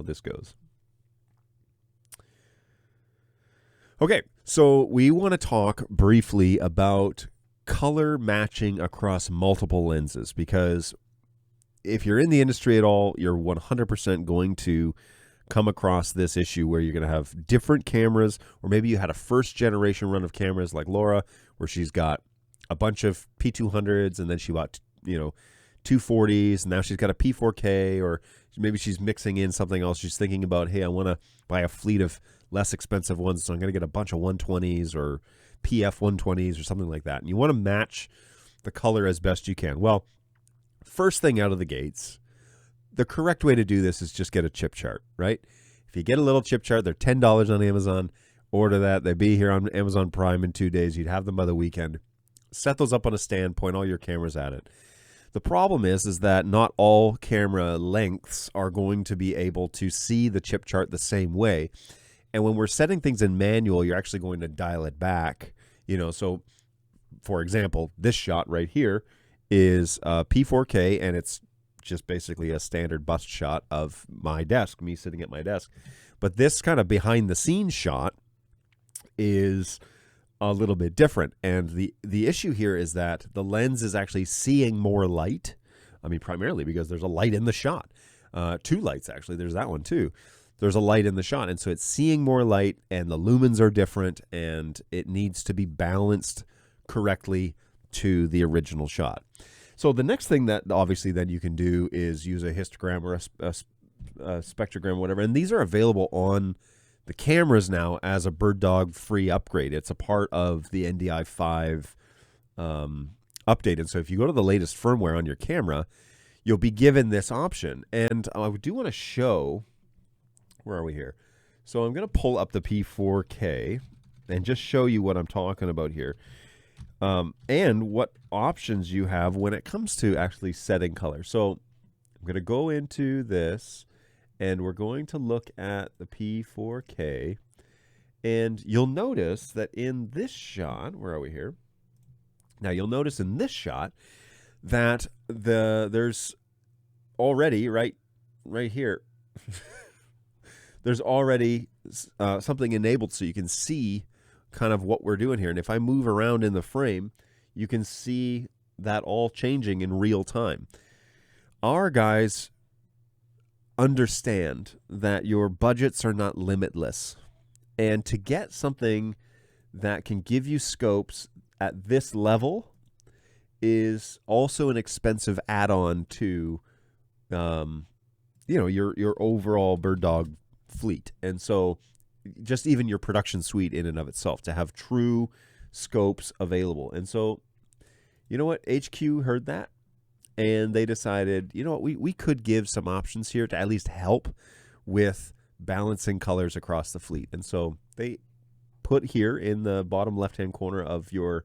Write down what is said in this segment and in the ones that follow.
this goes. Okay, so we want to talk briefly about color matching across multiple lenses, because if you're in the industry at all, you're 100% going to come across this issue where you're going to have different cameras, or maybe you had a first generation run of cameras like Laura, where she's got a bunch of P200s and then she bought, 240s, and now she's got a P4K, or maybe she's mixing in something else. She's thinking about, hey, I want to buy a fleet of less expensive ones, so I'm going to get a bunch of 120s or PF 120s or something like that. And you want to match the color as best you can. Well, first thing out of the gates, the correct way to do this is just get a chip chart, right? If you get a little chip chart, they're $10 on Amazon. Order that. They'd be here on Amazon Prime in 2 days. You'd have them by the weekend. Set those up on a stand, point all your cameras at it. The problem is that not all camera lengths are going to be able to see the chip chart the same way. And when we're setting things in manual, you're actually going to dial it back. So for example, this shot right here is P4K, and it's just basically a standard bust shot of my desk, me sitting at my desk. But this kind of behind the scenes shot is a little bit different. And the issue here is that the lens is actually seeing more light. I mean, primarily because there's a light in the shot. 2 lights, actually. There's that one too. There's a light in the shot. And so it's seeing more light, and the lumens are different, and it needs to be balanced correctly to the original shot. So the next thing that obviously then you can do is use a histogram or a spectrogram, whatever. And these are available on the cameras now as a BirdDog free upgrade. It's a part of the NDI 5 update. And so if you go to the latest firmware on your camera, you'll be given this option. And I do want to show, where are we here? So I'm going to pull up the P4K and just show you what I'm talking about here. And what options you have when it comes to actually setting color. So I'm going to go into this, and we're going to look at the P4K, and you'll notice that in this shot, where are we here? Now you'll notice in this shot that there's already right here. There's already something enabled so you can see kind of what we're doing here. And if I move around in the frame, you can see that all changing in real time. Our guys understand that your budgets are not limitless. And to get something that can give you scopes at this level is also an expensive add-on to your overall BirdDog fleet. And so just even your production suite in and of itself, to have true scopes available. And so, you know what? HQ heard that, and they decided, you know what, we could give some options here to at least help with balancing colors across the fleet. And so they put here in the bottom left-hand corner of your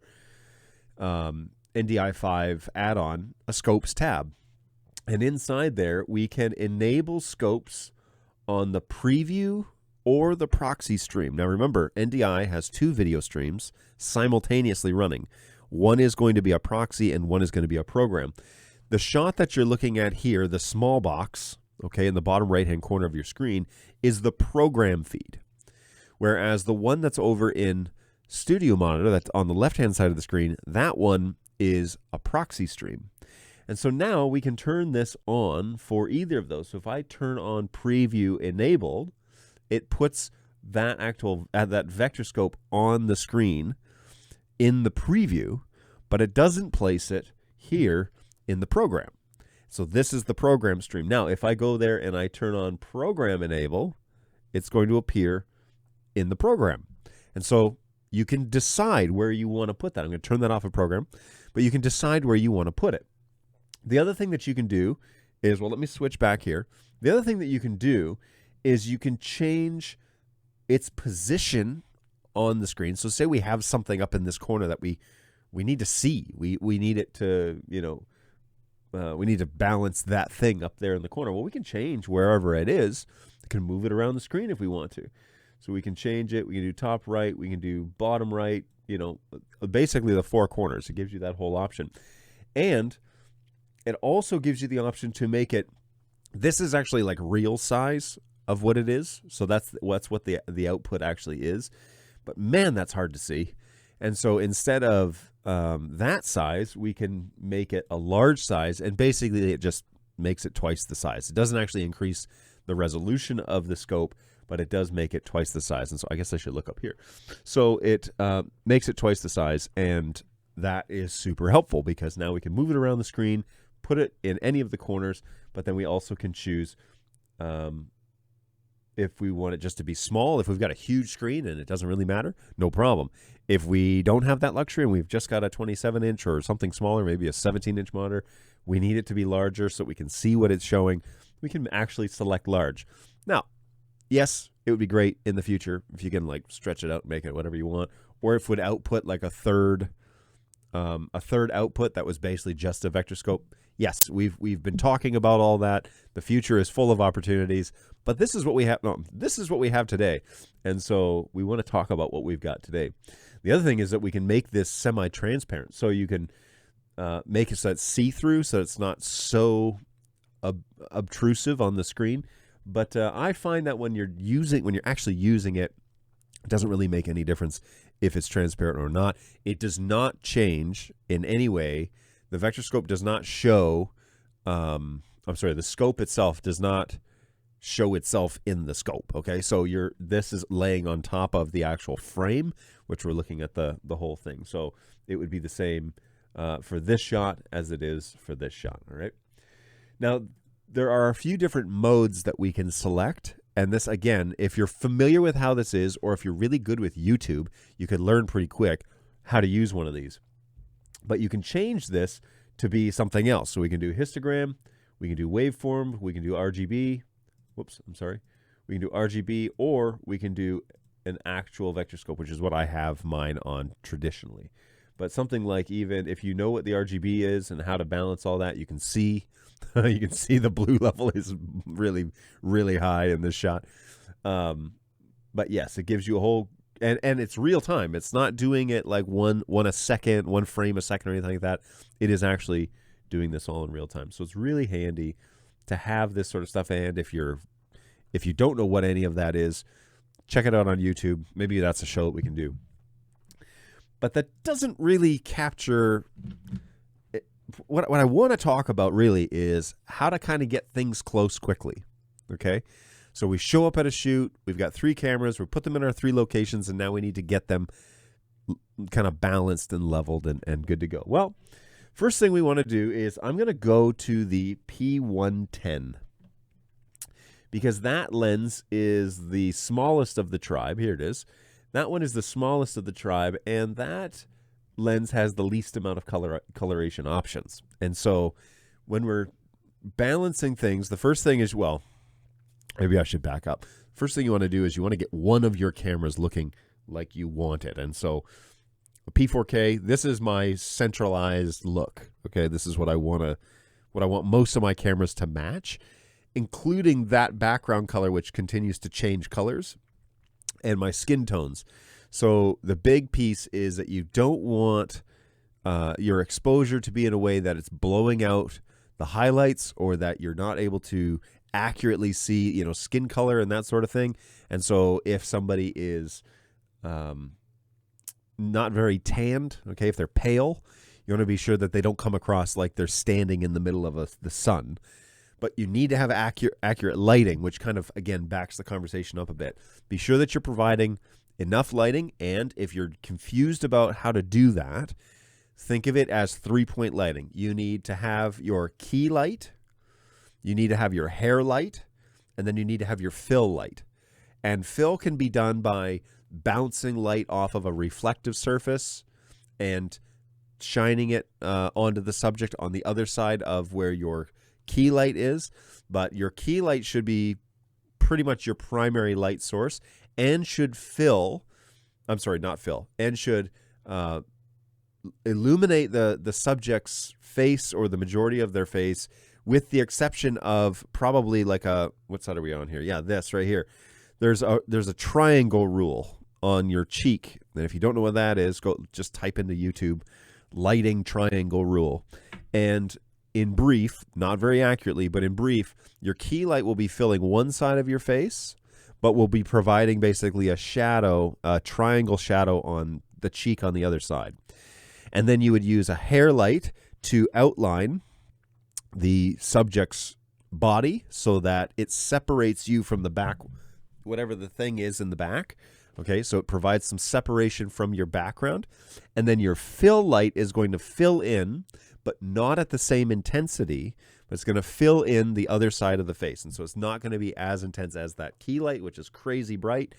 NDI 5 add-on a scopes tab. And inside there, we can enable scopes on the preview or the proxy stream. Now remember, NDI has 2 video streams simultaneously running. One is going to be a proxy and one is going to be a program. The shot that you're looking at here, the small box, okay, in the bottom right-hand corner of your screen, is the program feed. Whereas the one that's over in Studio Monitor, that's on the left-hand side of the screen, that one is a proxy stream. And so now we can turn this on for either of those. So if I turn on preview enabled, it puts that that vector scope on the screen in the preview, but it doesn't place it here in the program. So this is the program stream. Now, if I go there and I turn on program enable, it's going to appear in the program. And so you can decide where you want to put that. I'm going to turn that off of program, but you can decide where you want to put it. The other thing that you can do is, well, let me switch back here. The other thing that you can do is you can change its position on the screen. So say we have something up in this corner that we need to see. We need it to, we need to balance that thing up there in the corner. Well, we can change wherever it is. We can move it around the screen if we want to. So we can change it. We can do top right. We can do bottom right, basically the 4 corners. It gives you that whole option. And it also gives you the option to make it, this is actually like real size of what it is. So that's what the output actually is. But man, that's hard to see. And so instead of that size, we can make it a large size, and basically it just makes it twice the size. It doesn't actually increase the resolution of the scope, but it does make it twice the size. And so I guess I should look up here. So it makes it twice the size, and that is super helpful because now we can move it around the screen, put it in any of the corners, but then we also can choose if we want it just to be small. If we've got a huge screen and it doesn't really matter, no problem. If we don't have that luxury and we've just got a 27-inch or something smaller, maybe a 17-inch monitor, we need it to be larger so we can see what it's showing. We can actually select large. Now, yes, it would be great in the future if you can like stretch it out and make it whatever you want, or if it would output like a third output that was basically just a vector scope. Yes, we've been talking about all that. The future is full of opportunities, but this is what we have. No, this is what we have today, and so we want to talk about what we've got today. The other thing is that we can make this semi-transparent, so you can make it so it's see-through, so it's not so obtrusive on the screen. But I find that when you're actually using it, it doesn't really make any difference if it's transparent or not. It does not change in any way. The vector scope does not show, the scope itself does not show itself in the scope, okay? So this is laying on top of the actual frame, which we're looking at the whole thing. So it would be the same for this shot as it is for this shot, all right? Now, there are a few different modes that we can select. And this, again, if you're familiar with how this is, or if you're really good with YouTube, you could learn pretty quick how to use one of these. But you can change this to be something else. So we can do histogram, we can do waveform, we can do RGB. Whoops, I'm sorry. We can do RGB, or we can do an actual vector scope, which is what I have mine on traditionally. But something like, even if you know what the RGB is and how to balance all that, you can see you can see the blue level is really, really high in this shot. But yes, it gives you a whole, and it's real time. It's not doing it like one a second, one frame a second or anything like that. It is actually doing this all in real time. So it's really handy to have this sort of stuff. And if you don't know what any of that is, check it out on YouTube. Maybe that's a show that we can do. But that doesn't really capture what I want to talk about really is how to kind of get things close quickly, okay? So we show up at a shoot, we've got 3 cameras, we put them in our 3 locations, and now we need to get them kind of balanced and leveled and good to go. Well, first thing we want to do is I'm going to go to the P110 because that lens is the smallest of the tribe. Here it is. That one is the smallest of the tribe, and that lens has the least amount of coloration options. And so when we're balancing things, the first thing is, well, maybe I should back up. First thing you want to do is you want to get one of your cameras looking like you want it. And so P4K, this is my centralized look. Okay, this is what I want most of my cameras to match, including that background color, which continues to change colors, and my skin tones. So the big piece is that you don't want your exposure to be in a way that it's blowing out the highlights, or that you're not able to accurately see, skin color and that sort of thing. And so if somebody is not very tanned, okay, if they're pale, you want to be sure that they don't come across like they're standing in the middle of the sun. But you need to have accurate lighting, which kind of, again, backs the conversation up a bit. Be sure that you're providing enough lighting, and if you're confused about how to do that, think of it as 3-point lighting. You need to have your key light, you need to have your hair light, and then you need to have your fill light. And fill can be done by bouncing light off of a reflective surface and shining it onto the subject on the other side of where your key light is. But your key light should be pretty much your primary light source, and should illuminate the subject's face, or the majority of their face, with the exception of probably like what side are we on here? Yeah, this right here. There's a triangle rule on your cheek, and if you don't know what that is, just type into YouTube lighting triangle rule. And in brief, not very accurately, but in brief, your key light will be filling one side of your face, but will be providing basically a shadow, a triangle shadow on the cheek on the other side. And then you would use a hair light to outline the subject's body so that it separates you from the back, whatever the thing is in the back. Okay, so it provides some separation from your background. And then your fill light is going to fill in, but not at the same intensity, but it's going to fill in the other side of the face. And so it's not going to be as intense as that key light, which is crazy bright.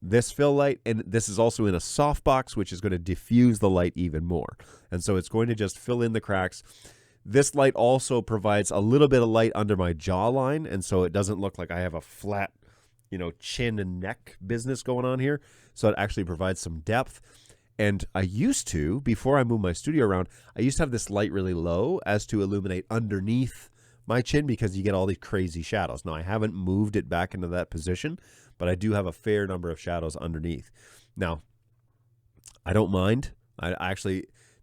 This fill light, and this is also in a softbox, which is going to diffuse the light even more. And so it's going to just fill in the cracks. This light also provides a little bit of light under my jawline, and so it doesn't look like I have a flat, chin and neck business going on here. So it actually provides some depth. And I used to, before I moved my studio around, I used to have this light really low as to illuminate underneath my chin because you get all these crazy shadows. Now, I haven't moved it back into that position, but I do have a fair number of shadows underneath. Now, I don't mind.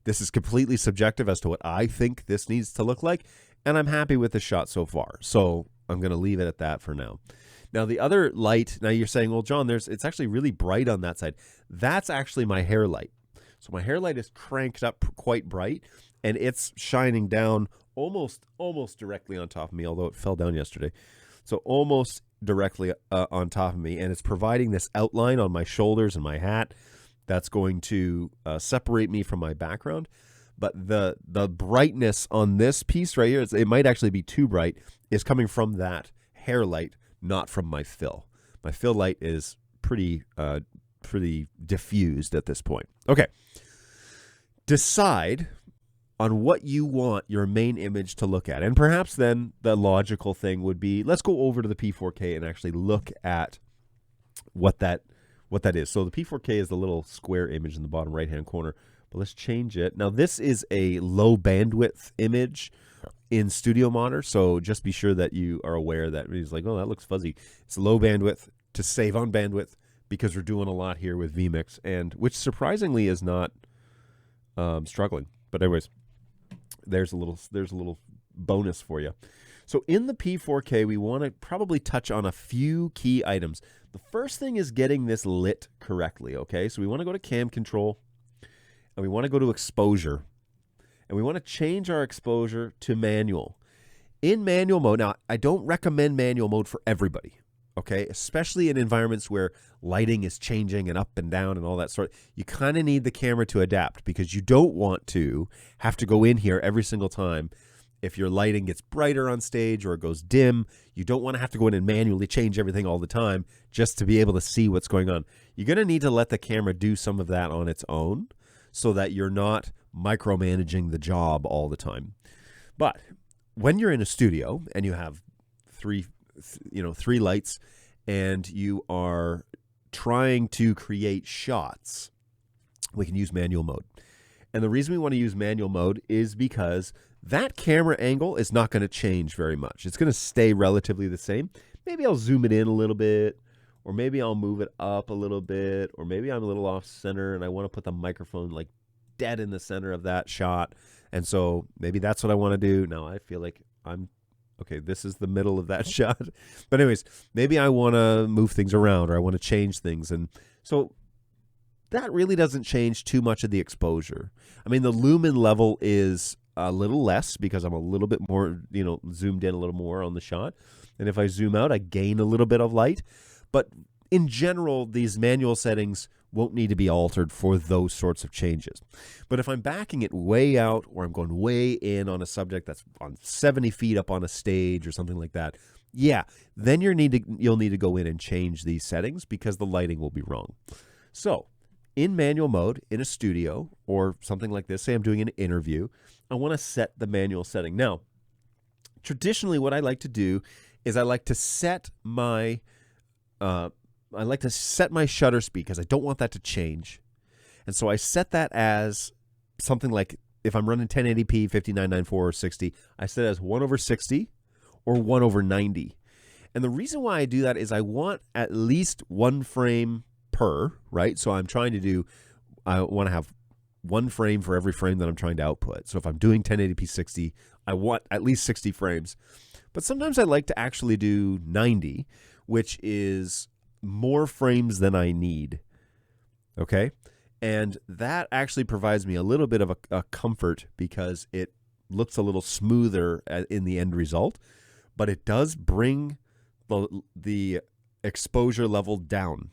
This is completely subjective as to what I think this needs to look like, and I'm happy with the shot so far. So I'm going to leave it at that for now. Now, the other light, now you're saying, well, John, it's actually really bright on that side. That's actually my hair light. So my hair light is cranked up quite bright, and it's shining down almost directly on top of me, although it fell down yesterday. So almost directly on top of me, and it's providing this outline on my shoulders and my hat that's going to separate me from my background. But the brightness on this piece right here, it might actually be too bright, is coming from that hair light, not from my fill. My fill light is pretty diffused at this point. Okay. Decide on what you want your main image to look at. And perhaps then the logical thing would be, let's go over to the P4K and actually look at what that is. So the P4K is the little square image in the bottom right-hand corner, but let's change it. Now, this is a low bandwidth image in Studio Monitor, so just be sure that you are aware that it's like, oh, that looks fuzzy. It's low bandwidth to save on bandwidth because we're doing a lot here with vMix, and which surprisingly is not struggling. But anyways, there's a little bonus for you. So in the P4K, we want to probably touch on a few key items. The first thing is getting this lit correctly, okay? So we want to go to cam control, and we want to go to exposure, and we want to change our exposure to manual. In manual mode, now I don't recommend manual mode for everybody, okay? Especially in environments where lighting is changing and up and down and all that sort. You kind of need the camera to adapt because you don't want to have to go in here every single time. If your lighting gets brighter on stage or it goes dim, you don't want to have to go in and manually change everything all the time just to be able to see what's going on. You're going to need to let the camera do some of that on its own so that you're not micromanaging the job all the time. But when you're in a studio and you have three lights and you are trying to create shots, we can use manual mode. And the reason we want to use manual mode is because that camera angle is not going to change very much. It's going to stay relatively the same. Maybe I'll zoom it in a little bit, or maybe I'll move it up a little bit, or maybe I'm a little off center and I want to put the microphone like dead in the center of that shot. And so maybe that's what I want to do. Now I feel like okay, this is the middle of that shot. But anyways, maybe I want to move things around or I want to change things. And so that really doesn't change too much of the exposure. I mean, the lumen level is a little less because I'm a little bit more, zoomed in a little more on the shot. And if I zoom out, I gain a little bit of light. But in general, these manual settings won't need to be altered for those sorts of changes. But if I'm backing it way out or I'm going way in on a subject that's on 70 feet up on a stage or something like that, yeah, then you'll need to go in and change these settings because the lighting will be wrong. So in manual mode, in a studio or something like this, say I'm doing an interview, I want to set the manual setting. Now, traditionally what I like to do is I like to set my shutter speed because I don't want that to change. And so I set that as something like, if I'm running 1080p, 59.94 or 60, I set it as 1/60 or 1/90. And the reason why I do that is I want at least one frame per, right? So I want to have one frame for every frame that I'm trying to output. So if I'm doing 1080p 60, I want at least 60 frames. But sometimes I like to actually do 90, which is more frames than I need. Okay? And that actually provides me a little bit of a comfort because it looks a little smoother in the end result, but it does bring the exposure level down.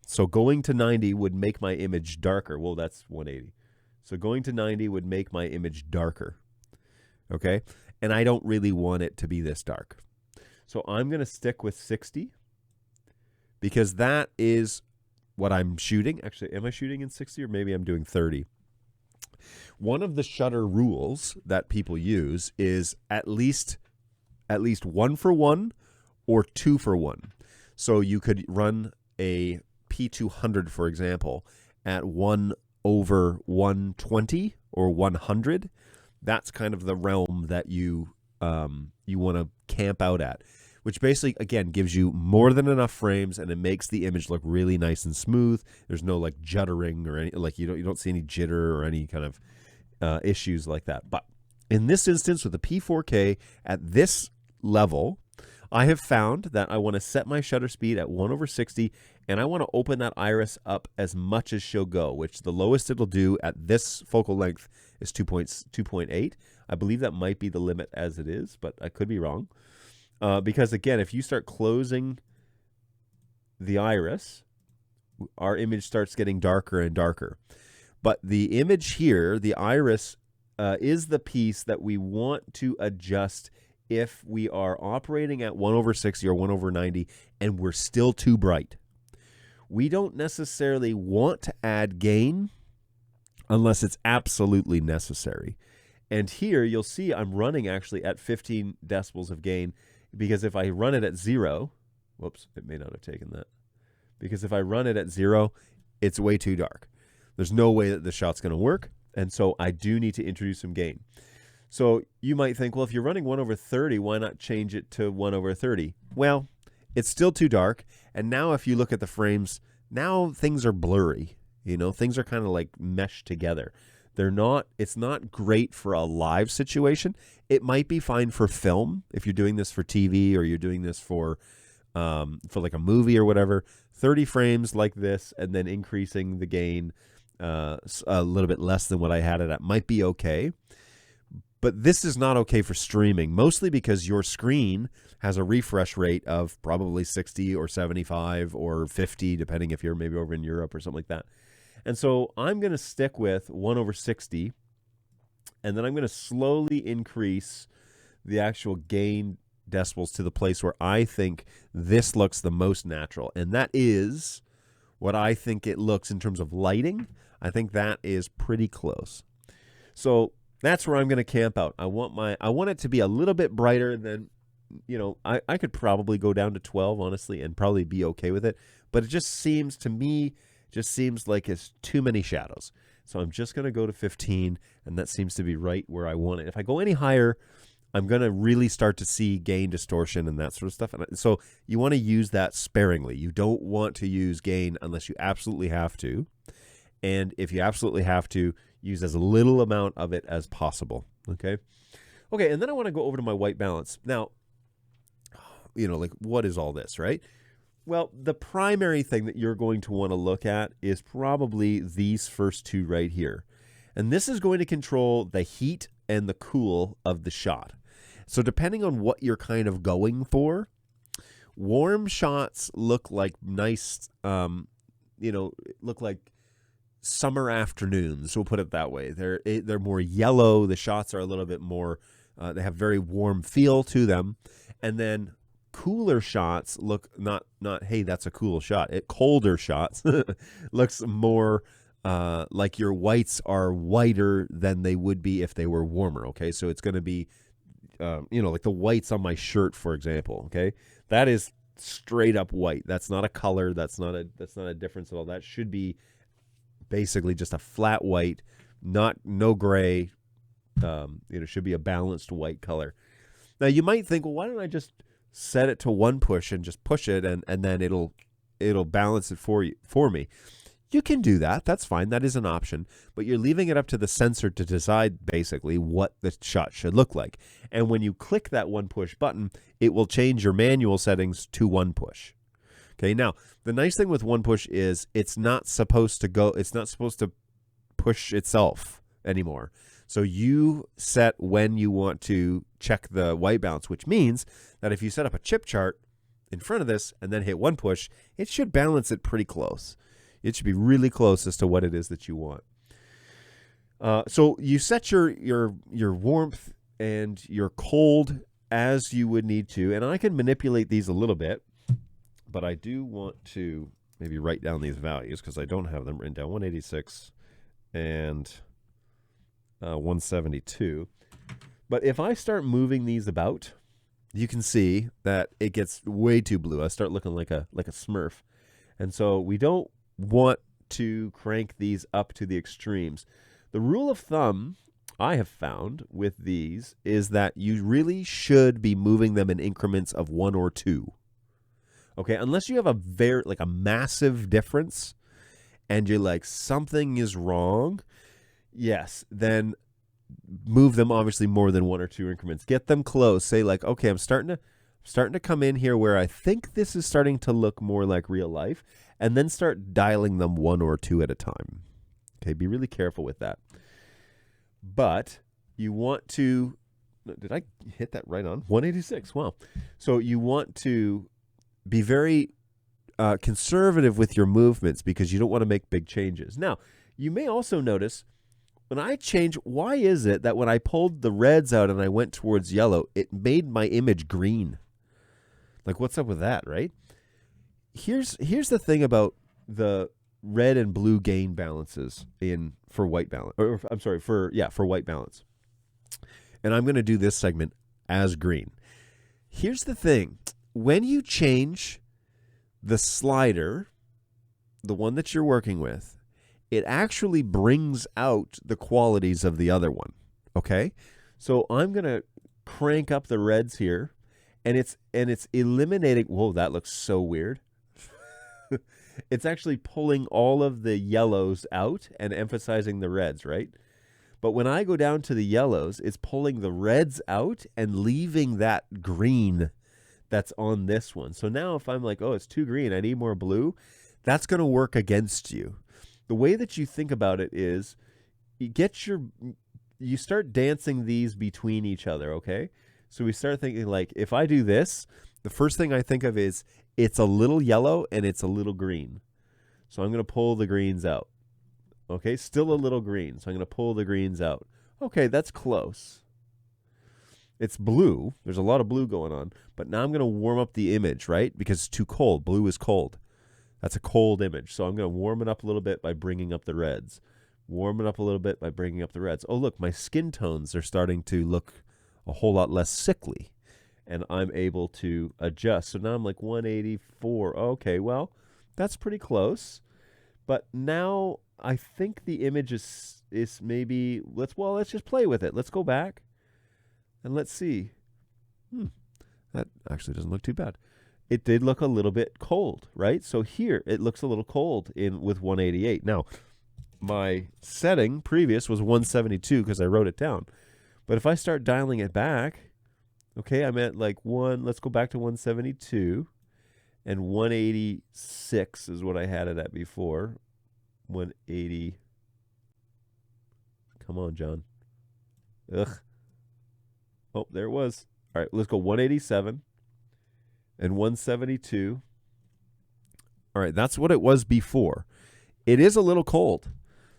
So going to 90 would make my image darker. Well, that's 180. So going to 90 would make my image darker. Okay? And I don't really want it to be this dark. So I'm going to stick with 60 because that is what I'm shooting. Actually, am I shooting in 60 or maybe I'm doing 30? One of the shutter rules that people use is at least 1-for-1 or 2-for-1. So you could run a P200, for example, at 1/120 or 100. That's kind of the realm that you want to camp out at, which basically, again, gives you more than enough frames and it makes the image look really nice and smooth. There's no like juddering or any, like you don't see any jitter or any kind of issues like that. But in this instance with the P4K at this level, I have found that I want to set my shutter speed at 1/60 and I want to open that iris up as much as she'll go, which the lowest it'll do at this focal length is 2.8. I believe that might be the limit as it is, but I could be wrong. Because again, if you start closing the iris, our image starts getting darker and darker. But the image here, the iris, is the piece that we want to adjust if we are operating at 1/60 or 1/90 and we're still too bright. We don't necessarily want to add gain unless it's absolutely necessary. And here you'll see I'm running actually at 15 decibels of gain because if I run it at 0, whoops, it may not have taken that. Because if I run it at 0, it's way too dark. There's no way that the shot's going to work. And so I do need to introduce some gain. So you might think, well, if you're running 1/30, why not change it to 1/30? Well, it's still too dark. And now if you look at the frames, now things are blurry. You know, things are kind of like meshed together. It's not great for a live situation. It might be fine for film if you're doing this for TV or you're doing this for like a movie or whatever. 30 frames like this and then increasing the gain a little bit less than what I had it at might be okay. But this is not okay for streaming, mostly because your screen has a refresh rate of probably 60 or 75 or 50, depending if you're maybe over in Europe or something like that. And so I'm going to stick with 1/60, and then I'm going to slowly increase the actual gain decibels to the place where I think this looks the most natural. And that is what I think it looks in terms of lighting. I think that is pretty close. So that's where I'm going to camp out. I want it to be a little bit brighter than, you know, I could probably go down to 12, honestly, and probably be okay with it. But it just seems to me, like it's too many shadows. So I'm just going to go to 15, and that seems to be right where I want it. If I go any higher, I'm going to really start to see gain distortion and that sort of stuff. And so you want to use that sparingly. You don't want to use gain unless you absolutely have to. And if you absolutely have to, use as little amount of it as possible. Okay, and then I want to go over to my white balance. Now, you know, like, what is all this, right? Well, the primary thing that you're going to want to look at is probably these first two right here. And this is going to control the heat and the cool of the shot. So depending on what you're kind of going for, warm shots look like nice, look like summer afternoons. We'll put it that way. They're more yellow. The shots are a little bit more, they have very warm feel to them. And then cooler shots look not hey, that's a cool shot. Colder shots looks more like your whites are whiter than they would be if they were warmer. Okay, so it's going to be like the whites on my shirt, for example. Okay, that is straight up white. That's not a color. That's not a difference at all. That should be basically just a flat white, no gray. Should be a balanced white color. Now you might think, well, why don't I just set it to one push and just push it, and then it'll balance it for me. You can do that. That's fine. That is an option. But you're leaving it up to the sensor to decide basically what the shot should look like. And when you click that one push button, it will change your manual settings to one push. Okay, now, the nice thing with one push is it's not supposed to push itself anymore. So you set when you want to check the white balance, which means that if you set up a chip chart in front of this and then hit one push, it should balance it pretty close. It should be really close as to what it is that you want. So you set your warmth and your cold as you would need to, and I can manipulate these a little bit, but I do want to maybe write down these values because I don't have them written down. 186 and 172. But if I start moving these about, you can see that it gets way too blue. I start looking like a Smurf. And so we don't want to crank these up to the extremes. The rule of thumb I have found with these is that you really should be moving them in increments of 1 or 2. Okay, unless you have a massive difference and you're like something is wrong, yes, then move them obviously more than 1 or 2 increments. Get them close. Say like, okay, I'm starting to come in here where I think this is starting to look more like real life, and then start dialing them 1 or 2 at a time. Okay, be really careful with that. But you want to, did I hit that right on? 186, wow. So you want to be very conservative with your movements because you don't want to make big changes. Now, you may also notice when I change, why is it that when I pulled the reds out and I went towards yellow, it made my image green? Like, what's up with that, right? Here's the thing about the red and blue gain balances for white balance. Or I'm sorry, for white balance. And I'm going to do this segment as green. Here's the thing. When you change the slider, the one that you're working with, it actually brings out the qualities of the other one. Okay? So I'm going to crank up the reds here, and it's eliminating, whoa, that looks so weird. It's actually pulling all of the yellows out and emphasizing the reds, right? But when I go down to the yellows, it's pulling the reds out and leaving that green that's on this one. So now if I'm like, oh, it's too green, I need more blue, that's going to work against you. The way that you think about it is you start dancing these between each other, okay? So we start thinking like, if I do this, the first thing I think of is it's a little yellow and it's a little green. So I'm going to pull the greens out. Okay, still a little green. So I'm going to pull the greens out. Okay, that's close. It's blue. There's a lot of blue going on. But now I'm going to warm up the image, right? Because it's too cold. Blue is cold. That's a cold image. So I'm going to warm it up a little bit by bringing up the reds. Warm it up a little bit by bringing up the reds. Oh, look, my skin tones are starting to look a whole lot less sickly. And I'm able to adjust. So now I'm like 184. Okay, well, that's pretty close. But now I think the image is maybe, let's just play with it. Let's go back and let's see. That actually doesn't look too bad. It did look a little bit cold, right? So here it looks a little cold with 188. Now, my setting previous was 172 because I wrote it down. But if I start dialing it back, okay, I'm at like let's go back to 172, and 186 is what I had it at before. 180. Come on, John. Ugh. Oh, there it was. All right, let's go 187 and 172. All right, that's what it was before. It is a little cold.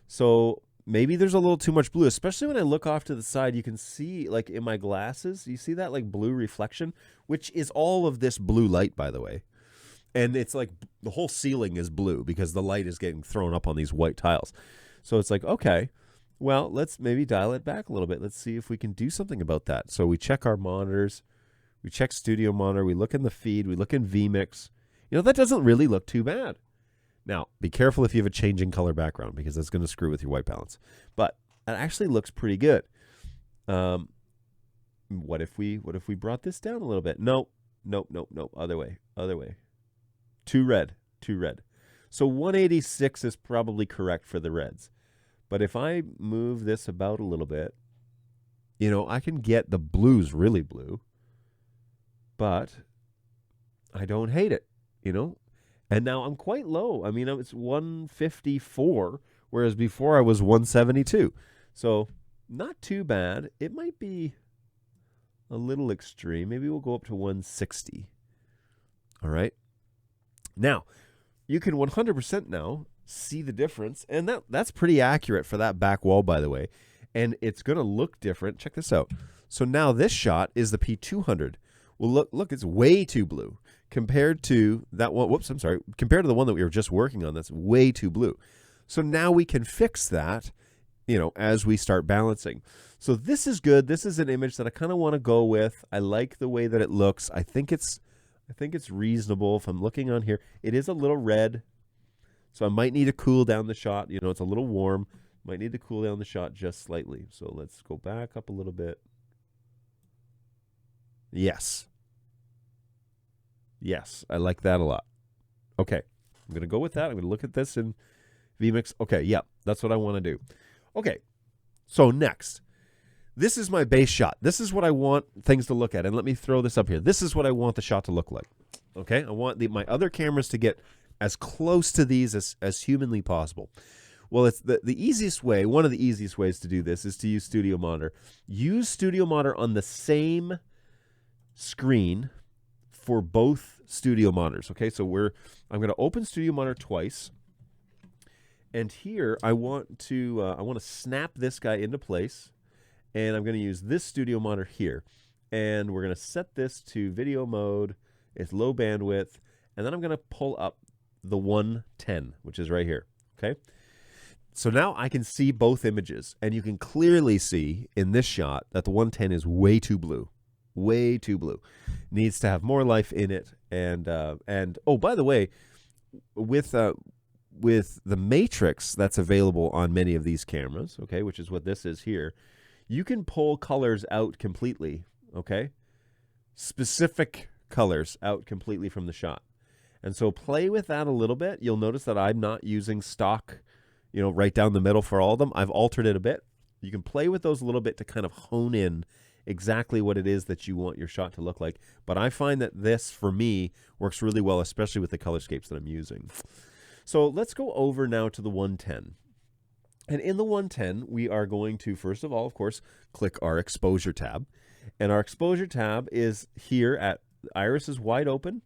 So maybe there's a little too much blue, especially when I look off to the side. You can see, like in my glasses, you see that like blue reflection, which is all of this blue light, by the way. And it's like the whole ceiling is blue because the light is getting thrown up on these white tiles. So it's like, okay, well, let's maybe dial it back a little bit. Let's see if we can do something about that. So we check our monitors. We check Studio Monitor. We look in the feed. We look in vMix. You know, that doesn't really look too bad. Now, be careful if you have a changing color background because that's going to screw with your white balance. But it actually looks pretty good. What if we brought this down a little bit? Nope. Other way. Too red. So 186 is probably correct for the reds. But if I move this about a little bit, you know, I can get the blues really blue, but I don't hate it, you know. And now I'm quite low. I mean, it's 154, whereas before I was 172. So not too bad. It might be a little extreme. Maybe we'll go up to 160. All right. Now, you can 100% now see the difference, and that's pretty accurate for that back wall, by the way. And it's going to look different. Check this out. So now this shot is the P200. Well, look, it's way too blue compared to that one. Whoops, I'm sorry. Compared to the one that we were just working on, that's way too blue. So now we can fix that, you know, as we start balancing. So this is good. This is an image that I kind of want to go with. I like the way that it looks. I think it's reasonable. If I'm looking on here, it is a little red, so I might need to cool down the shot. You know, it's a little warm. Might need to cool down the shot just slightly. So let's go back up a little bit. Yes. Yes, I like that a lot. Okay, I'm going to go with that. I'm going to look at this in vMix. Okay, yeah, that's what I want to do. Okay, so next. This is my base shot. This is what I want things to look at. And let me throw this up here. This is what I want the shot to look like. Okay, I want my other cameras to get as close to these as humanly possible. Well, it's the easiest way, one of the easiest ways to do this is to use Studio Monitor. Use Studio Monitor on the same screen for both studio monitors. Okay, so I'm going to open Studio Monitor twice. And here I want to snap this guy into place. And I'm going to use this studio monitor here. And we're going to set this to video mode. It's low bandwidth. And then I'm going to pull up the 110, which is right here. Okay. So now I can see both images. And you can clearly see in this shot that the 110 is way too blue. Way too blue. Needs to have more life in it. And oh, by the way, with the matrix that's available on many of these cameras, okay, which is what this is here, you can pull colors out completely, okay? Specific colors out completely from the shot. And so play with that a little bit. You'll notice that I'm not using stock, you know, right down the middle for all of them. I've altered it a bit. You can play with those a little bit to kind of hone in exactly what it is that you want your shot to look like. But I find that this, for me, works really well, especially with the colorscapes that I'm using. So let's go over now to the 110. And in the 110, we are going to, first of all, of course, click our exposure tab. And our exposure tab is here at iris is wide open.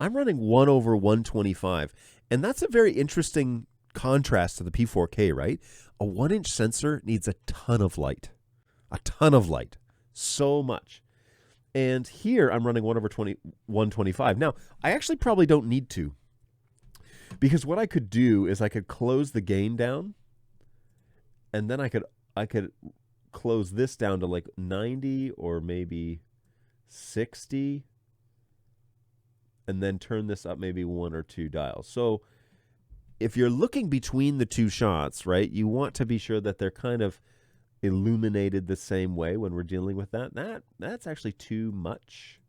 I'm running 1/125. And that's a very interesting contrast to the P4K, right? A 1-inch sensor needs a ton of light. A ton of light. So much. And here I'm running 1/125. Now, I actually probably don't need to. Because what I could do is I could close the gain down. And then I could close this down to like 90 or maybe 60. And then turn this up maybe 1 or 2 dials. So if you're looking between the two shots, right, you want to be sure that they're kind of illuminated the same way when we're dealing with that. That's actually too much.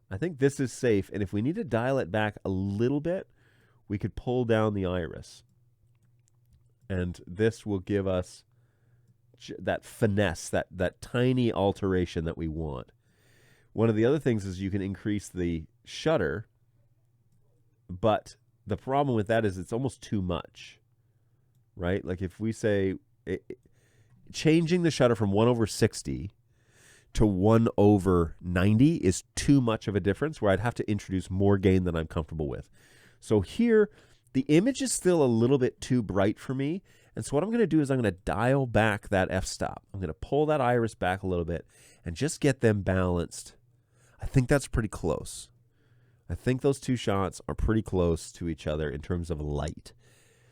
I think this is safe. And if we need to dial it back a little bit, we could pull down the iris. And this will give us that finesse, that tiny alteration that we want. One of the other things is you can increase the shutter, but the problem with that is it's almost too much, right? Like if we say changing the shutter from 1/60 to 1/90 is too much of a difference where I'd have to introduce more gain than I'm comfortable with. So here, the image is still a little bit too bright for me. And so what I'm going to do is I'm going to dial back that f-stop. I'm going to pull that iris back a little bit and just get them balanced. I think that's pretty close. I think those two shots are pretty close to each other in terms of light.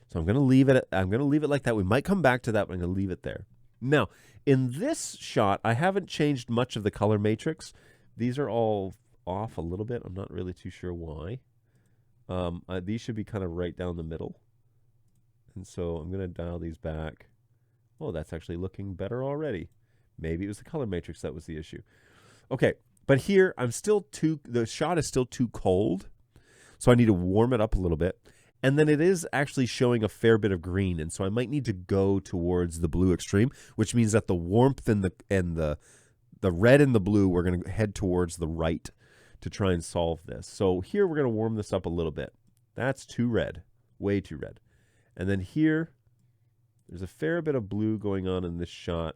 So I'm going to leave it like that. We might come back to that, but I'm going to leave it there. Now, in this shot, I haven't changed much of the color matrix. These are all off a little bit. I'm not really too sure why. These should be kind of right down the middle. And so I'm going to dial these back. Oh, that's actually looking better already. Maybe it was the color matrix that was the issue. Okay, but here the shot is still too cold. So I need to warm it up a little bit. And then it is actually showing a fair bit of green, and so I might need to go towards the blue extreme, which means that the warmth and the red and the blue, we're going to head towards the right to try and solve this. So here we're going to warm this up a little bit. That's too red, way too red. And then here, there's a fair bit of blue going on in this shot.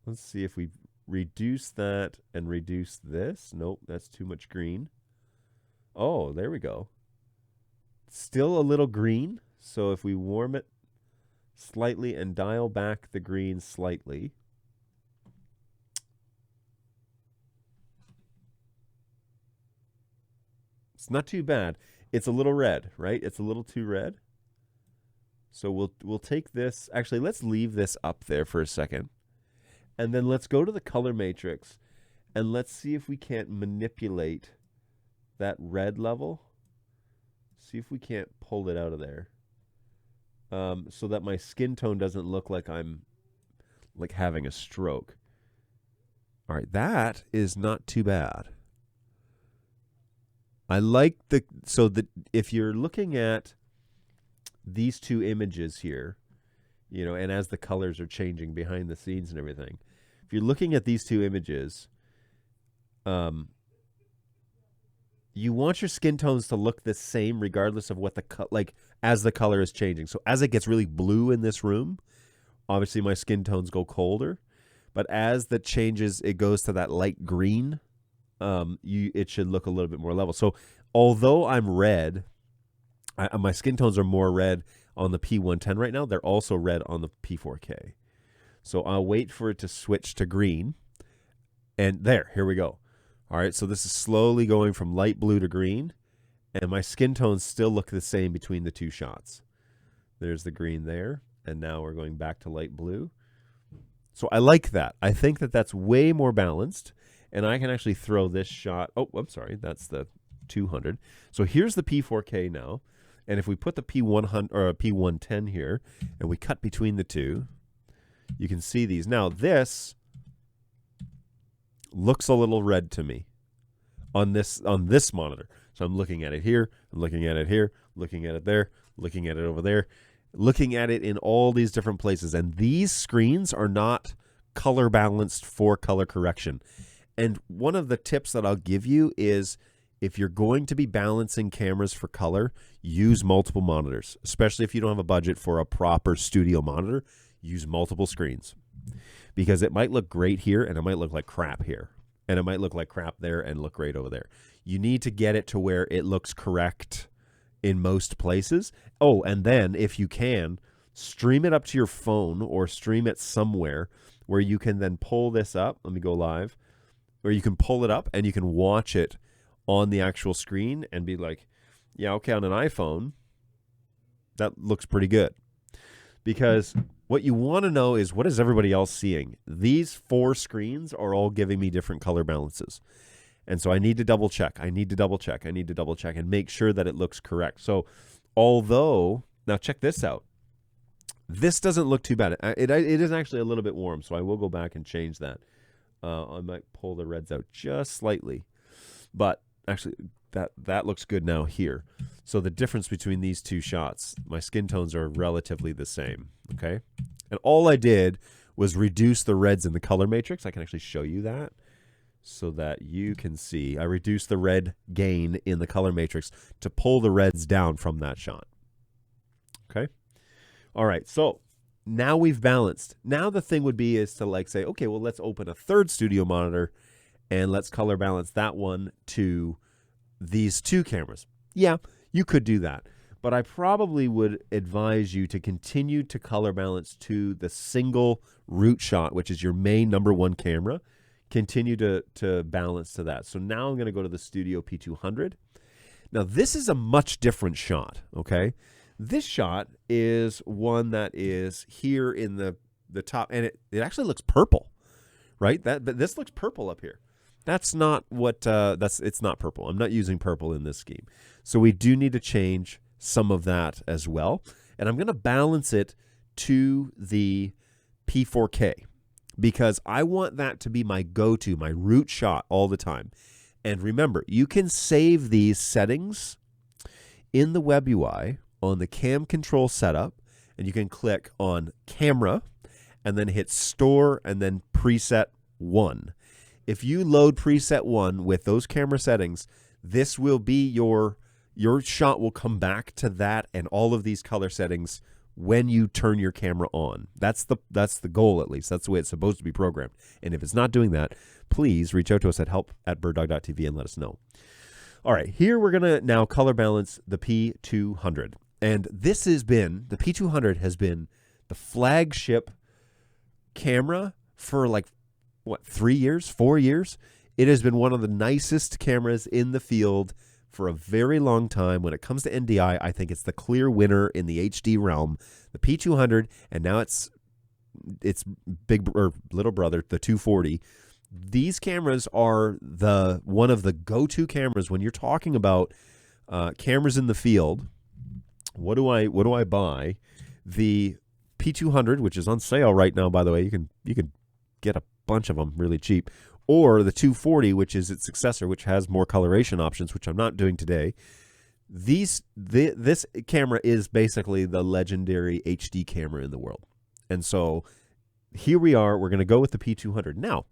Let's see if we reduce that and reduce this. Nope, that's too much green. Oh, there we go. Still a little green, so if we warm it slightly and dial back the green slightly, it's not too bad. It's a little red, right? It's a little too red. So we'll take this. Actually, let's leave this up there for a second. And then let's go to the color matrix and let's see if we can't manipulate that red level. See if we can't pull it out of there, so that my skin tone doesn't look like I'm like having a stroke. All right, that is not too bad. I like if you're looking at these two images here, you know, and as the colors are changing behind the scenes and everything, if you're looking at these two images, you want your skin tones to look the same regardless of what as the color is changing. So as it gets really blue in this room, obviously my skin tones go colder. But as that changes, it goes to that light green, it should look a little bit more level. So although I'm red, my skin tones are more red on the P110 right now. They're also red on the P4K. So I'll wait for it to switch to green. And here we go. All right, so this is slowly going from light blue to green, and my skin tones still look the same between the two shots. There's the green there, and now we're going back to light blue. So I like that. I think that that's way more balanced, and I can actually throw this shot. Oh, I'm sorry, that's the 200. So here's the P4K now, and if we put the P100 or P110 here, and we cut between the two, you can see these. Now this looks a little red to me on this monitor. So I'm looking at it here, I'm looking at it here, looking at it there, looking at it over there, looking at it in all these different places. And these screens are not color balanced for color correction. And one of the tips that I'll give you is if you're going to be balancing cameras for color, use multiple monitors, especially if you don't have a budget for a proper studio monitor. Use multiple screens. Because it might look great here and it might look like crap here. And it might look like crap there and look great over there. You need to get it to where it looks correct in most places. Oh, and then if you can, stream it up to your phone or stream it somewhere where you can then pull this up. Let me go live. Where you can pull it up and you can watch it on the actual screen and be like, yeah, okay, on an iPhone, that looks pretty good. Because what you want to know is, what is everybody else seeing? These 4 screens are all giving me different color balances. And so I need to double check. I need to double check and make sure that it looks correct. So although, now check this out. This doesn't look too bad. It is actually a little bit warm, so I will go back and change that. I might pull the reds out just slightly. But actually, that looks good now here. So the difference between these two shots, my skin tones are relatively the same, okay? And all I did was reduce the reds in the color matrix. I can actually show you that so that you can see. I reduced the red gain in the color matrix to pull the reds down from that shot, okay? All right, so now we've balanced. Now the thing would be is to like say, okay, well, let's open a third studio monitor and let's color balance that one to these 2 cameras. Yeah, you could do that. But I probably would advise you to continue to color balance to the single root shot, which is your main #1 camera. Continue to balance to that. So now I'm going to go to the Studio P200. Now this is a much different shot, okay? This shot is one that is here in the top, and it actually looks purple, right? But this looks purple up here. That's not what, it's not purple. I'm not using purple in this scheme. So we do need to change some of that as well. And I'm going to balance it to the P4K because I want that to be my go-to, my root shot all the time. And remember, you can save these settings in the web UI on the cam control setup, and you can click on camera and then hit store and then preset 1. If you load preset 1 with those camera settings, this will be your shot will come back to that and all of these color settings when you turn your camera on. That's the goal, at least. That's the way it's supposed to be programmed. And if it's not doing that, please reach out to us at help@birddog.tv and let us know. All right, here we're going to now color balance the P200. And the P200 has been the flagship camera for 3 years, 4 years. It has been one of the nicest cameras in the field for a very long time. When it comes to NDI, I think it's the clear winner in the HD realm. The P200, and now it's big or little brother, the 240. These cameras are one of the go-to cameras when you're talking about cameras in the field. What do I buy? The P200, which is on sale right now, by the way. You can get a bunch of them really cheap. Or the 240, which is its successor, which has more coloration options, which I'm not doing today. This camera is basically the legendary HD camera in the world. And so here we are. We're going to go with the P200. Now,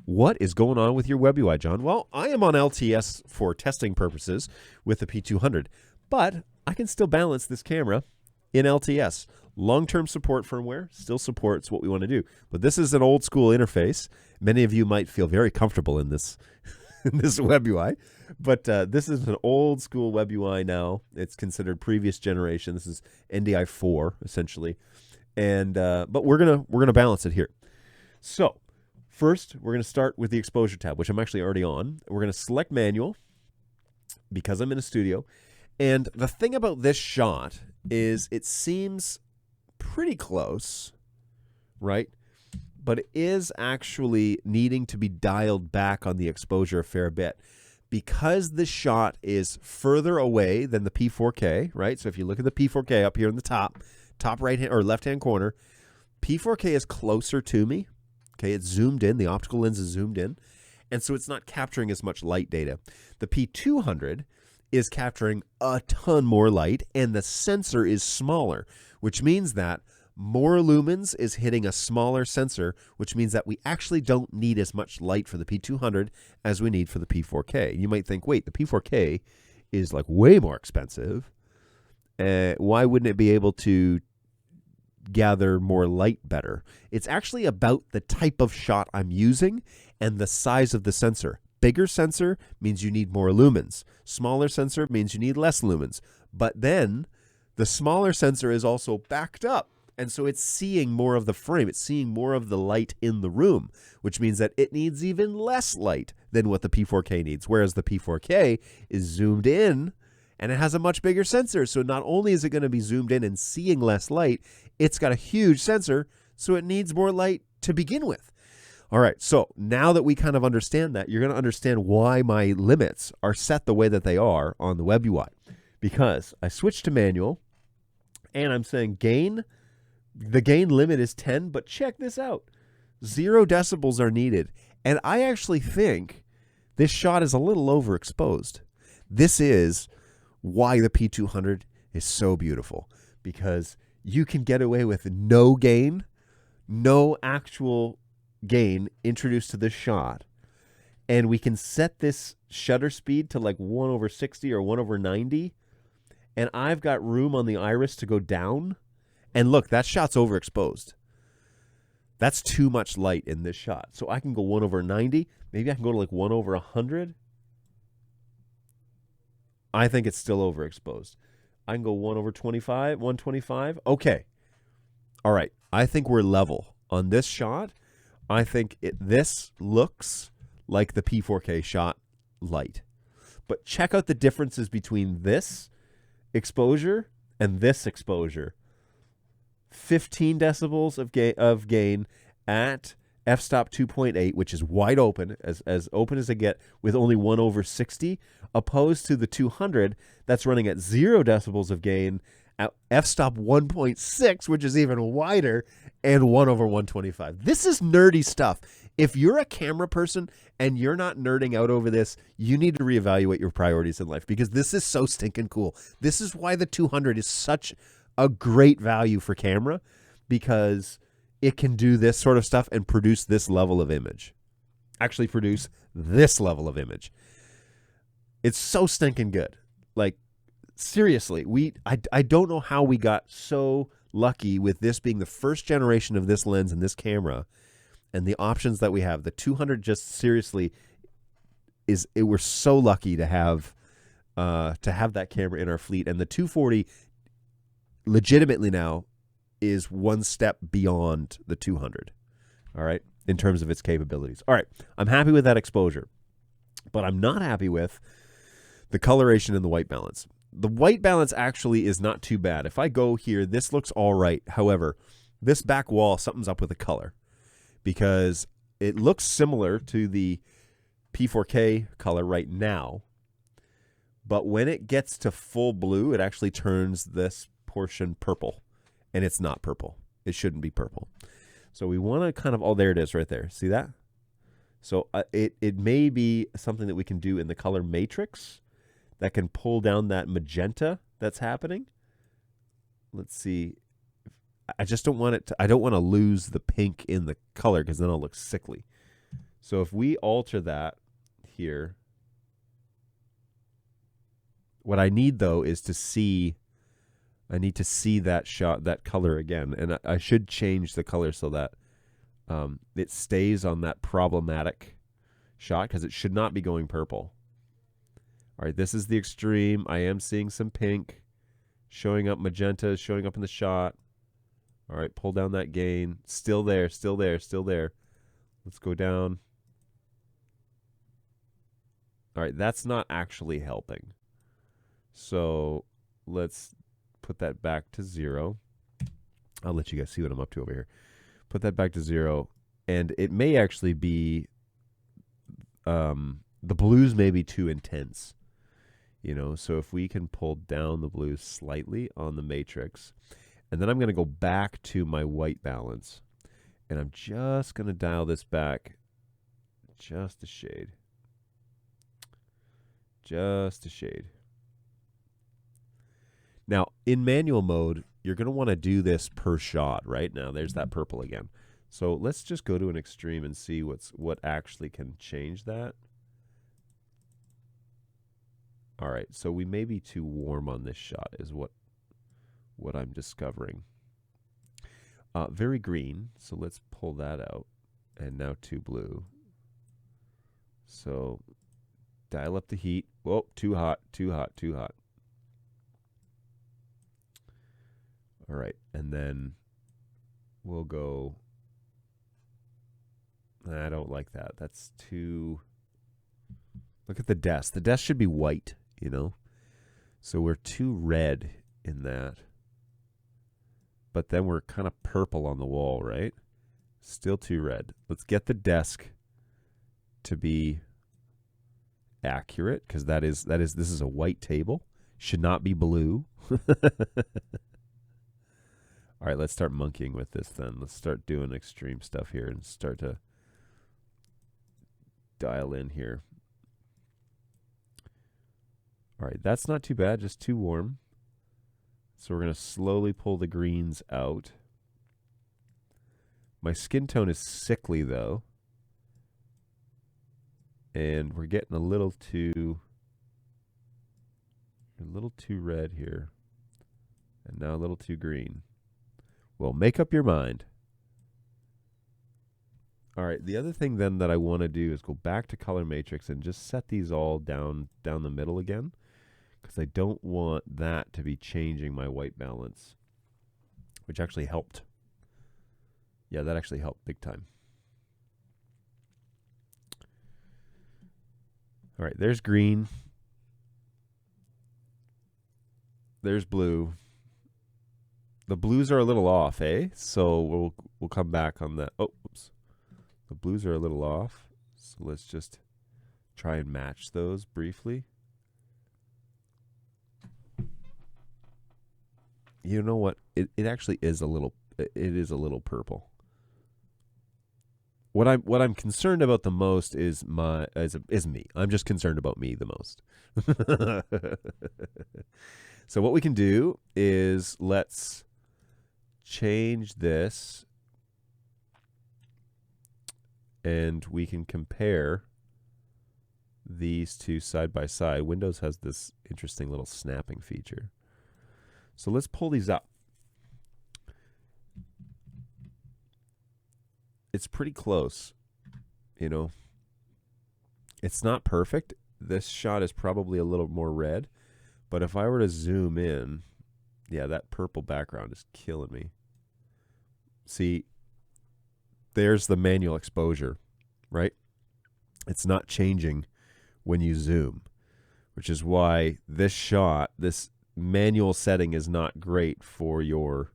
what is going on with your web UI, John? Well, I am on LTS for testing purposes with the P200, but I can still balance this camera in LTS. Long-term support firmware still supports what we want to do. But this is an old school interface. Many of you might feel very comfortable in this in this web UI. But this is an old school web UI now. It's considered previous generation. This is NDI 4 essentially. And but we're gonna balance it here. So first we're gonna start with the exposure tab, which I'm actually already on. We're gonna select manual because I'm in a studio. And the thing about this shot is it seems pretty close, right? But it is actually needing to be dialed back on the exposure a fair bit because the shot is further away than the P4K, right? So if you look at the P4K up here in the top right hand or left hand corner, P4K is closer to me. Okay, it's zoomed in. The optical lens is zoomed in, and so it's not capturing as much light data. The P200 is capturing a ton more light, and the sensor is smaller, which means that more lumens is hitting a smaller sensor, which means that we actually don't need as much light for the P200 as we need for the P4K. You might think, wait, the P4K is like way more expensive. Why wouldn't it be able to gather more light better? It's actually about the type of shot I'm using and the size of the sensor. Bigger sensor means you need more lumens. Smaller sensor means you need less lumens. But then the smaller sensor is also backed up. And so it's seeing more of the frame. It's seeing more of the light in the room, which means that it needs even less light than what the P4K needs. Whereas the P4K is zoomed in and it has a much bigger sensor. So not only is it going to be zoomed in and seeing less light, it's got a huge sensor, so it needs more light to begin with. All right, so now that we kind of understand that, you're going to understand why my limits are set the way that they are on the web UI. Because I switched to manual, and I'm saying the gain limit is 10, but check this out. 0 decibels are needed. And I actually think this shot is a little overexposed. This is why the P200 is so beautiful, because you can get away with no gain, no actual gain introduced to this shot, and we can set this shutter speed to like 1/60 or 1/90, and I've got room on the iris to go down, and look, that shot's overexposed. That's too much light in this shot, so I can go 1/90. Maybe I can go to like 1/100. I think it's still overexposed. I can go 1/25, 125. Okay. All right. I think we're level on this shot. I think this looks like the P4K shot light. But check out the differences between this exposure and this exposure. 15 decibels of gain at f-stop 2.8, which is wide open, as open as they get, with only 1/60, opposed to the 200 that's running at 0 decibels of gain f-stop 1.6, which is even wider, and 1/125. This is nerdy stuff. If you're a camera person and you're not nerding out over this, you need to reevaluate your priorities in life, because this is so stinking cool. This is why the 200 is such a great value for camera, because it can do this sort of stuff and produce this level of image. Actually produce this level of image. It's so stinking good. Like, seriously, I don't know how we got so lucky with this being the first generation of this lens and this camera, and the options that we have. The 200 just seriously we're so lucky to have that camera in our fleet, and the 240 legitimately now is one step beyond the 200. All right, in terms of its capabilities. All right, I'm happy with that exposure, but I'm not happy with the coloration and the white balance. The white balance actually is not too bad. If I go here, this looks all right. However, this back wall, something's up with the color, because it looks similar to the P4K color right now, but when it gets to full blue, it actually turns this portion purple, and it's not purple. It shouldn't be purple. So we want to kind of, oh, there it is right there. See that? So it may be something that we can do in the color matrix that can pull down that magenta that's happening. Let's see. I just don't want it to, I don't want to lose the pink in the color, because then it'll look sickly. So if we alter that here, what I need though is to see, I need to see that shot, that color again. And I should change the color so that it stays on that problematic shot, because it should not be going purple. All right, this is the extreme. I am seeing some pink showing up, magenta showing up in the shot. All right, pull down that gain. Still there, still there, still there. Let's go down. All right, that's not actually helping. So let's put that back to 0. I'll let you guys see what I'm up to over here. Put that back to 0. And it may actually be, the blues may be too intense. You know, so if we can pull down the blues slightly on the matrix, and then I'm going to go back to my white balance, and I'm just going to dial this back just a shade. Just a shade. Now, in manual mode, you're going to want to do this per shot. Right now, there's that purple again. So let's just go to an extreme and see what actually can change that. All right, so we may be too warm on this shot is what I'm discovering. Very green, so let's pull that out. And now too blue. So dial up the heat. Whoa, too hot, too hot, too hot. All right, and then we'll go, I don't like that. That's too, look at the desk. The desk should be white, you know? So we're too red in that. But then we're kind of purple on the wall, right? Still too red. Let's get the desk to be accurate, because this is a white table. Should not be blue. All right, let's start monkeying with this then. Let's start doing extreme stuff here and start to dial in here. All right, that's not too bad, just too warm. So we're going to slowly pull the greens out. My skin tone is sickly, though. And we're getting a little too red here. And now a little too green. Well, make up your mind. All right, the other thing then that I want to do is go back to color matrix and just set these all down the middle again, because I don't want that to be changing my white balance, which actually helped. Yeah, that actually helped big time. All right, there's green. There's blue. The blues are a little off, eh? So we'll come back on that. Oh, oops. The blues are a little off. So let's just try and match those briefly. You know what? It actually is a little. It is a little purple. What I'm concerned about the most is me. I'm just concerned about me the most. So what we can do is let's change this, and we can compare these two side by side. Windows has this interesting little snapping feature. So let's pull these up. It's pretty close, you know. It's not perfect. This shot is probably a little more red, but if I were to zoom in, yeah, that purple background is killing me. See, there's the manual exposure, right? It's not changing when you zoom, which is why this shot, this manual setting is not great for your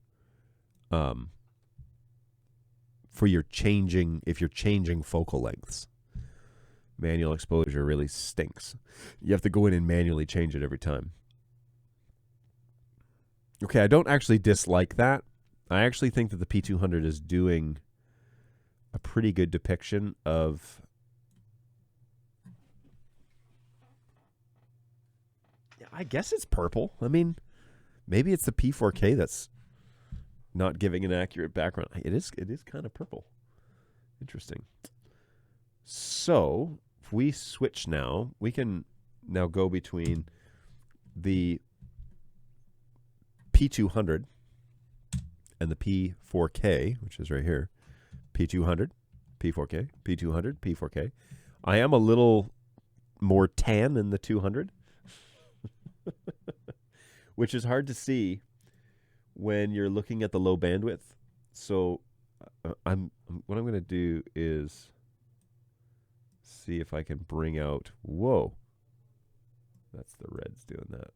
changing, if you're changing focal lengths. Manual exposure really stinks. You have to go in and manually change it every time. Okay, I don't actually dislike that. I actually think that the P200 is doing a pretty good depiction of... I guess it's purple. I mean, maybe it's the P4K that's not giving an accurate background. It is kind of purple. Interesting. So if we switch now, we can now go between the P200 and the P4K, which is right here. P200, P4K, P200, P4K. I am a little more tan in the 200, which is hard to see when you're looking at the low bandwidth. So what I'm going to do is see if I can bring out, whoa, that's the reds doing that.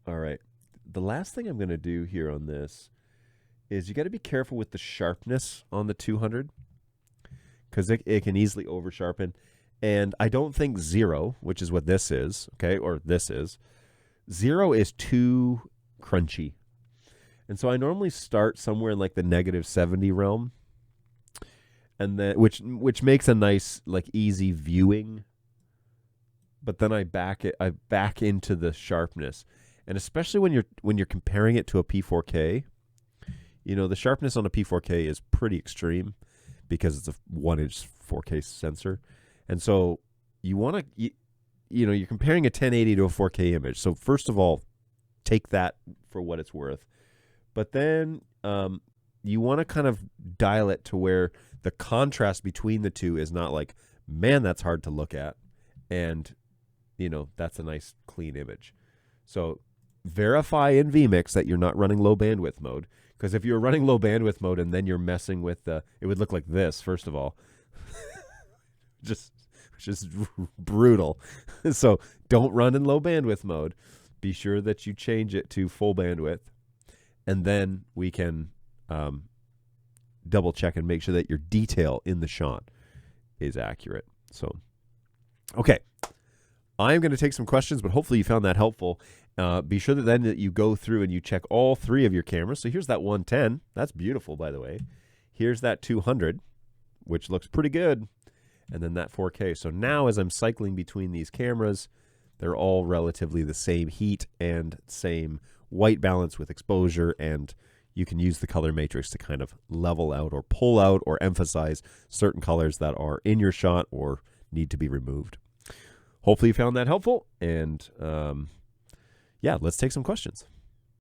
All right. The last thing I'm going to do here on this is you got to be careful with the sharpness on the 200, because it can easily over sharpen. And I don't think 0, which is what this is, okay, or this is, 0 is too crunchy. And so I normally start somewhere in like the -70 realm, and then which makes a nice, like, easy viewing. But then I back into the sharpness. And especially when you're comparing it to a P4K, you know, the sharpness on a P4K is pretty extreme because it's a 1-inch 4K sensor. And so you want to, you know, you're comparing a 1080 to a 4K image. So first of all, take that for what it's worth. But then you want to kind of dial it to where the contrast between the two is not like, man, that's hard to look at, and, you know, that's a nice clean image. So verify in vMix that you're not running low bandwidth mode, because if you're running low bandwidth mode and then you're messing with it would look like this, first of all. Just brutal. So don't run in low bandwidth mode. Be sure that you change it to full bandwidth, and then we can double check and make sure that your detail in the shot is accurate. So, okay. I'm going to take some questions, but hopefully you found that helpful. Be sure that you go through and you check all 3 of your cameras. So here's that 110. That's beautiful, by the way. Here's that 200, which looks pretty good. And then that 4K. So now as I'm cycling between these cameras, they're all relatively the same heat and same white balance with exposure, and you can use the color matrix to kind of level out or pull out or emphasize certain colors that are in your shot or need to be removed. Hopefully you found that helpful, and yeah, let's take some questions.